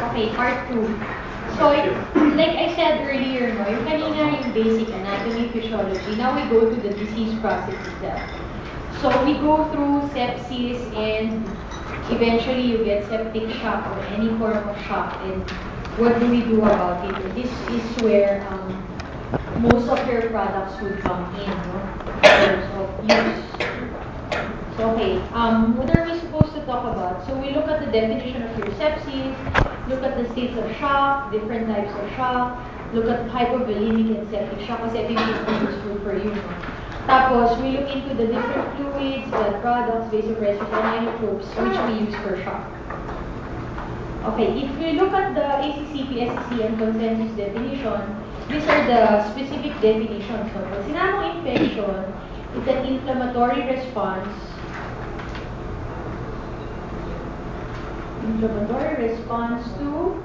Okay, part 2. So, like I said earlier, no, yung kanina yung basic anatomy, physiology. Now we go to the disease process itself. So we go through sepsis and eventually you get septic shock or any form of shock. And what do we do about it? And this is where most of your products would come in, no? In terms of use. So, okay, what are we supposed to talk about? So we look at the definition of your sepsis, look at the states of shock, different types of shock, look at hypovolemic and septic shock kasi I think this is useful for you. No? Tapos, we look into the different fluids, blood products, vasopressors, and inotropes which we use for shock. Okay, if we look at the ACCP, SCC, and consensus definition, these are the specific definitions. So, pag sinamong infection, it's an inflammatory response to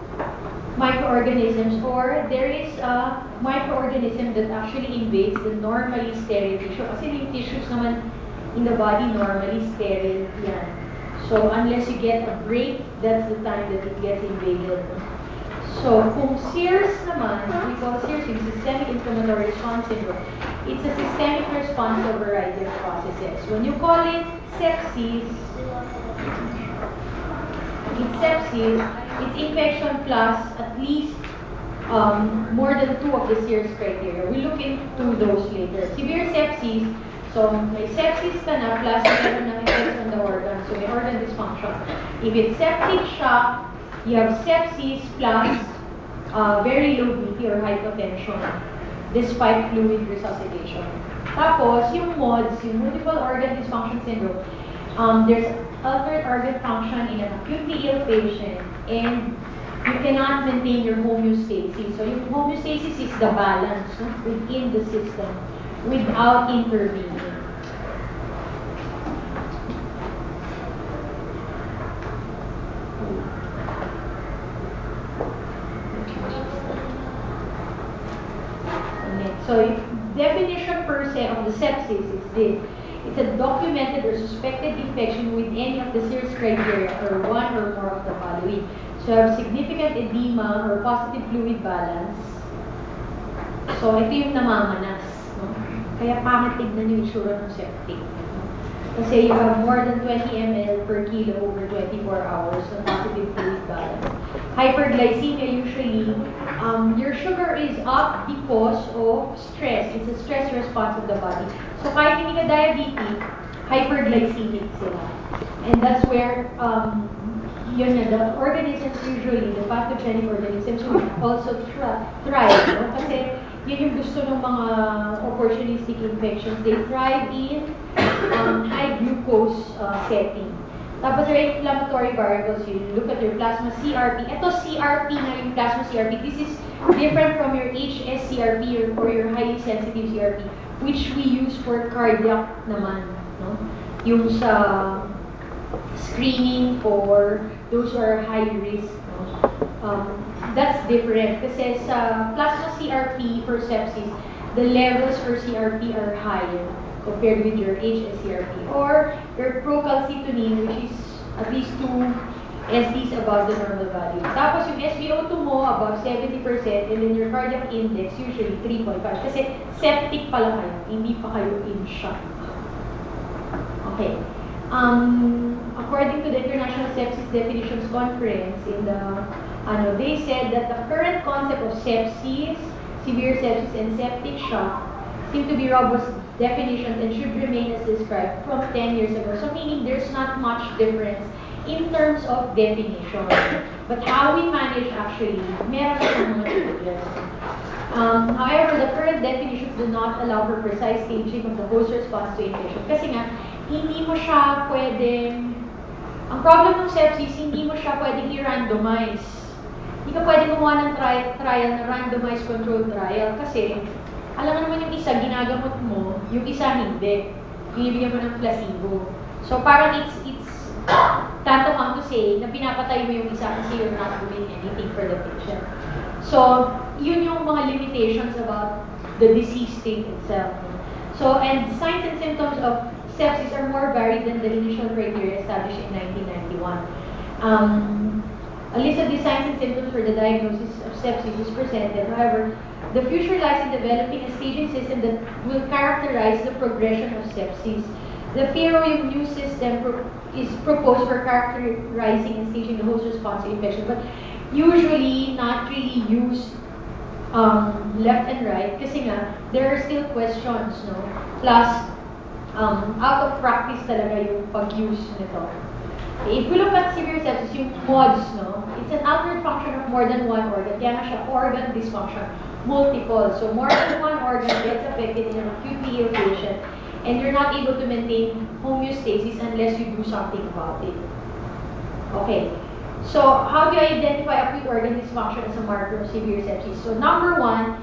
microorganisms, or there is a microorganism that actually invades the normally sterile tissue. Kasi yung tissues naman in the body normally sterile yan. So unless you get a break, that's the time that it gets invaded. So kung SIRS naman, we call SIRS yung systemic inflammatory response syndrome. It's a systemic response to a variety of processes. When you call it sepsis, it's infection plus at least more than 2 of the SIRS criteria. We'll look into those later. Severe sepsis, so may sepsis ka na plus meron ng effects on the organ, so may organ dysfunction. If it's septic shock, you have sepsis plus very low BP or hypotension despite fluid resuscitation. Tapos, yung MODS, yung multiple organ dysfunction syndrome, there's altered organ function in an acutely ill patient, and you cannot maintain your homeostasis. So your homeostasis is the balance within the system without intervening. So definition per se of the sepsis is this. It's a documented or suspected infection with any of the SIRS criteria or one or more of the following. So, have significant edema or positive fluid balance. So, ito yung namamanas. No? Kaya pangit tignan yung itsura ng septic. Kasi you have more than 20 ml per kilo over 24 hours of positive fluid balance. Hyperglycemia, usually, your sugar is up because of stress. It's a stress response of the body. So kahit hindi ka diabetic, hyperglycemic sila. And that's where, yun na, the organisms usually, the pathogenic organisms will also thrive. No? Kasi yun yung gusto ng mga opportunistic infections. They thrive in high glucose setting. Tapos your inflammatory variables, you look at your plasma CRP. Ito CRP na yung plasma CRP. This is different from your HS-CRP or your highly sensitive CRP, which we use for cardiac naman. No? Yung sa screening for those who are high risk. No? That's different. Kasi sa plasma CRP for sepsis, the levels for CRP are higher compared with your HS-CRP. Or your procalcitonin, which is at least 2 SDs above the normal value. Tapos yung SpO2 mo above 70%, and then your cardiac index usually 3.5. Kasi septic pala kayo, hindi pa kayo in shock. Okay. According to the International Sepsis Definitions Conference, they said that the current concept of sepsis, severe sepsis, and septic shock seem to be robust definitions and should remain as described from 10 years ago. So meaning there's not much difference in terms of definition. But how we manage actually, meron siyang mga changes. However, the current definitions do not allow for precise staging of the host response to infection. Kasi nga, hindi mo siya pwedeng, ang problem ng sepsis, hindi mo siya pwedeng i-randomize. Hindi ka pwedeng gumawa ng trial na randomized control trial kasi alam mo naman yung isa, ginagamot mo, yung isa hindi. Binibigyan mo ng placebo. So parang it's tantamount to say na pinapatay mo yung isa kasi you're not doing anything for the patient. So, yun yung mga limitations about the disease state itself. So, and signs and symptoms of sepsis are more varied than the initial criteria established in 1991. A list of the signs and symptoms for the diagnosis of sepsis is presented. However, the future lies in developing a staging system that will characterize the progression of sepsis. The FARO-new system is proposed for characterizing and staging the host response to infection, but usually not really used left and right kasi nga, there are still questions, no? Plus, out of practice talaga yung pag-use nito. If we look at severe sepsis, yung MODS, no? It's an altered function of more than one organ. Kaya nga siya organ dysfunction, multiple. So more than one organ gets affected in an acute VA patient, and you're not able to maintain homeostasis unless you do something about it. Okay. So how do you identify acute organ dysfunction as a marker of severe sepsis? So number one,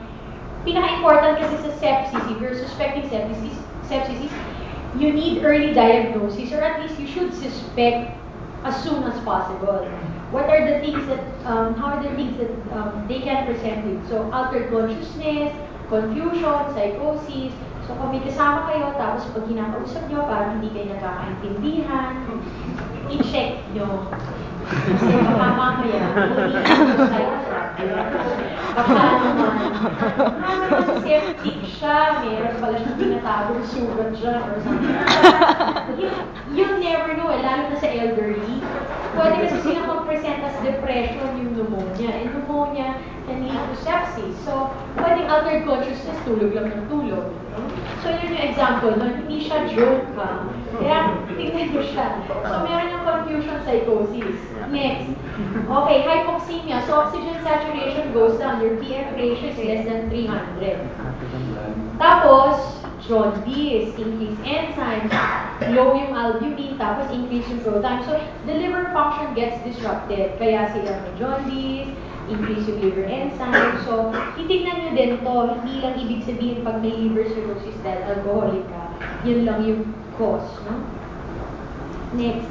pinaka-important kasi sa sepsis, if you're suspecting sepsis is you need early diagnosis, or at least you should suspect as soon as possible. What are the things that, how are the things that they can present with? So altered consciousness, confusion, psychosis. So kung may kasama kayo, tapos pag kinakausap nyo, parang hindi kayo nagkakaintindihan, i-check nyo. Kasi baka mamaya, hindi nyo baka naman septic siya, meron pala siyang tinatagong sugat siya, or something. You never know, lalo na sa elderly. Pwede kasi sila mag-present as depression yung pneumonia. And pneumonia can lead to sepsis. So, pwedeng altered consciousness, tulog lang ng tulog. So, yun yung example, no? Hindi siya joke, ha? Kaya, tingnan nyo siya. So, meron yung confusion psychosis. Next. Okay, hypoxemia. So, oxygen saturation goes down. Your PM ratio is less than 300. Tapos, jaundice, increased enzymes, low yung albumin, tapos increase yung proton. So, the liver function gets disrupted. Kaya sila may jaundice, increase yung liver enzymes. So, titignan nyo din to. Hindi lang ibig sabihin pag may liver cirrhosis dahil alcoholic ka. Yun lang yung cause. No? Next.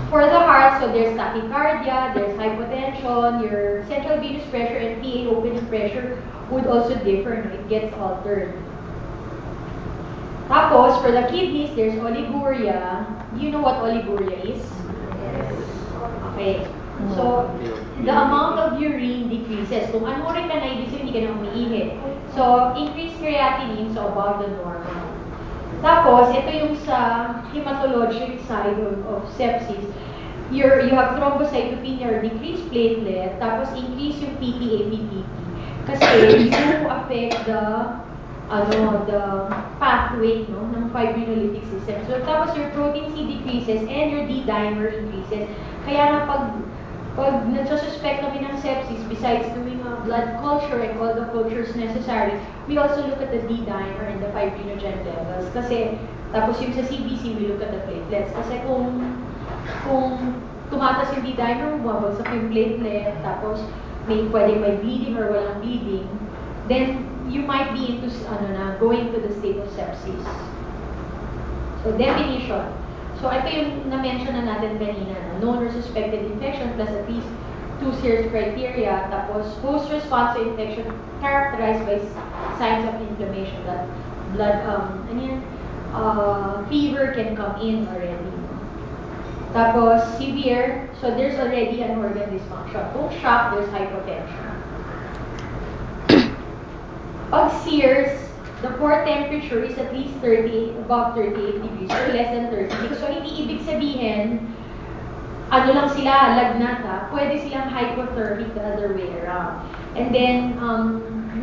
For the heart, so there's tachycardia, there's hypotension, your central venous pressure and PA opening pressure would also differ. No? It gets altered. Tapos, for the kidneys, there's oliguria. Do you know what oliguria is? Yes. Okay. So, the amount of urine decreases. Kung ano rin ka na ibig sabihin, hindi ka na umiihi. So, increased creatinine, so above the normal. Tapos, ito yung sa hematologic side of sepsis. You have thrombocytopenia or decreased platelet, tapos increase yung PTA-PPT. Kasi you affect the pathway, no, ng fibrinolytic system. So, tapos your protein C decreases and your D-dimer increases. Kaya na pag nagsususpect kami ng sepsis, besides doing a blood culture and all the cultures necessary, we also look at the D-dimer and the fibrinogen levels. Kasi, tapos yung sa CBC, we look at the platelets. Kasi kung tumatas yung D-dimer, bumabagsak yung platelet, tapos pwedeng may bleeding or walang bleeding, then you might be into going to the state of sepsis. So, definition. So, ito yung na-mention na natin kanina, known or suspected infection plus at least 2 serious criteria, tapos host response to infection characterized by signs of inflammation, that blood, fever can come in already. Tapos, severe, so there's already an organ dysfunction. Kung shock, there's hypotension. Pag SEERS, the core temperature is at least above 38 degrees or less than 36. So, hindi ibig sabihin, ano lang sila, lagnat ha. Pwede silang hypothermic the other way around. And then,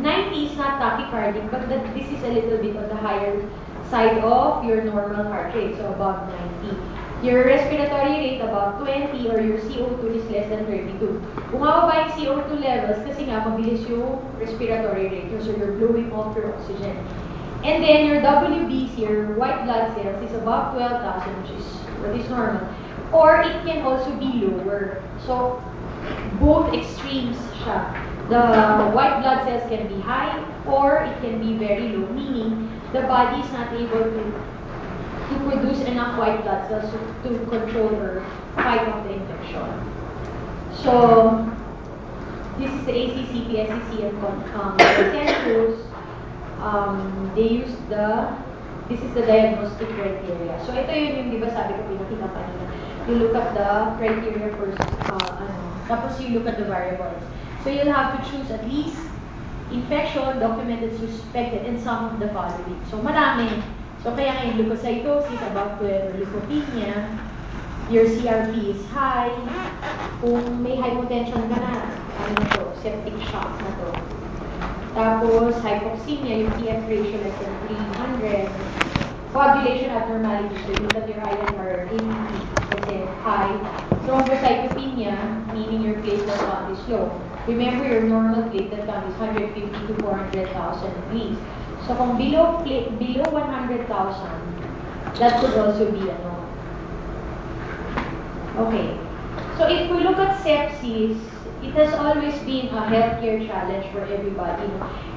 90 is not tachycardic, but this is a little bit on the higher side of your normal heart rate, so above 90. Your respiratory rate above 20 or your CO2 is less than 32. Bumababa yung CO2 levels kasi nga mabilis yung respiratory rate, so you're blowing off your oxygen. And then your WBC, your white blood cells, is above 12,000, which is what is normal. Or it can also be lower. So, both extremes siya. The white blood cells can be high or it can be very low, meaning the body is not able to produce enough white blood cells to control or fight off the infection. So, this is the ACCP, SEC, and consensus. They use this is the diagnostic criteria. So, ito yun yung, di ba sabi ko, pinakita kanina. you look at the criteria first, tapos you look at the variables. So you'll have to choose at least infection, documented, suspected, and some of the following. So marami. So kaya ngayon, leukocytosis, about 12, leukopenia, your CRP is high, kung may hypotension ka na, ano na to, septic shock na to. Tapos, hypoxemia, yung TF ratio less than 300, coagulation abnormalities, so yung that your iron are kasi high, thrombocytopenia, meaning your platelet count is low. Remember, your normal platelet count is 150 to 400,000 at least. So kung below 100,000, that could also be ano. Okay. So if we look at sepsis, it has always been a healthcare challenge for everybody.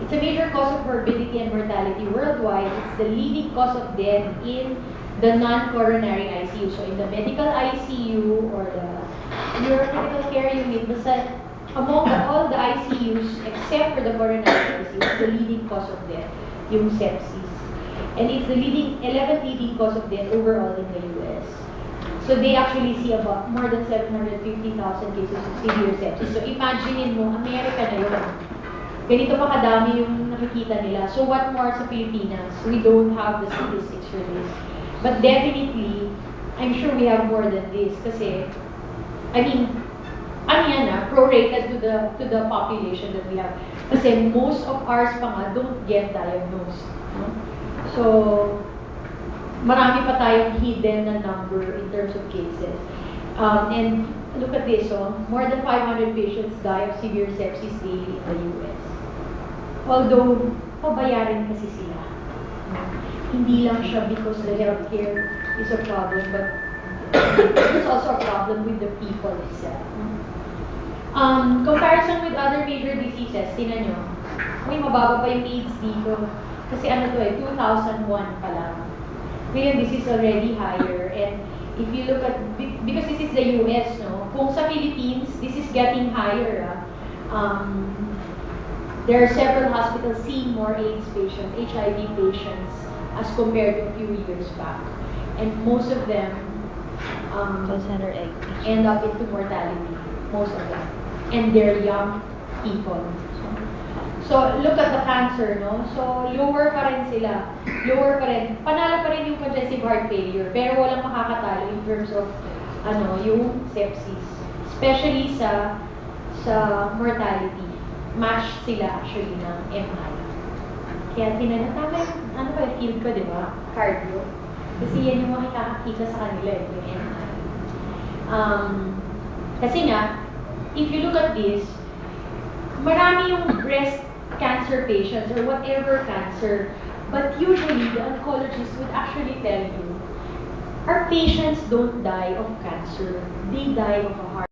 It's a major cause of morbidity and mortality worldwide. It's the leading cause of death in the non-coronary ICU. So in the medical ICU or the neurocritical care unit, among all the ICUs except for the coronary ICU, it's the leading cause of death, yung sepsis. And it's the 11th leading cause of death overall in the US. So they actually see about more than 750,000 cases of severe sepsis. So imagine mo, America na yun. Ganito pa kadami yung nakikita nila. So what more sa Pilipinas? We don't have the statistics for this. But definitely, I'm sure we have more than this. Kasi, I mean, prorated to the population that we have. Kasi most of ours pa nga don't get diagnosed. No? So, marami pa tayong hidden na number in terms of cases. And look at this, more than 500 patients die of severe sepsis daily in the US. Although, pabayarin kasi sila. Hindi lang siya because the healthcare is a problem, but it's also a problem with the people itself. Comparison with other major diseases, tinan nyo, may mababa pa yung AIDS dito. Kasi 2001 pa lang. Ngayon, this is already higher. And if you look at, because this is the US, no? Kung sa Philippines, this is getting higher. There are several hospitals seeing more AIDS patients, HIV patients, as compared to a few years back. And most of them end up into mortality. Most of them. And they're young people. So, look at the cancer, no? So, lower pa rin sila. Lower pa rin. Panalo pa rin yung congestive heart failure. Pero walang makakatalo in terms of, yung sepsis. Especially sa mortality. Match sila actually ng MI. Kaya tinanong, ano ba yung field ko, di ba? Cardio. Kasi yan yung makikakakita sa kanila, yung MI. Kasi nga, if you look at this, marami yung breast cancer patients or whatever cancer, but usually the oncologist would actually tell you, our patients don't die of cancer, they die of a heart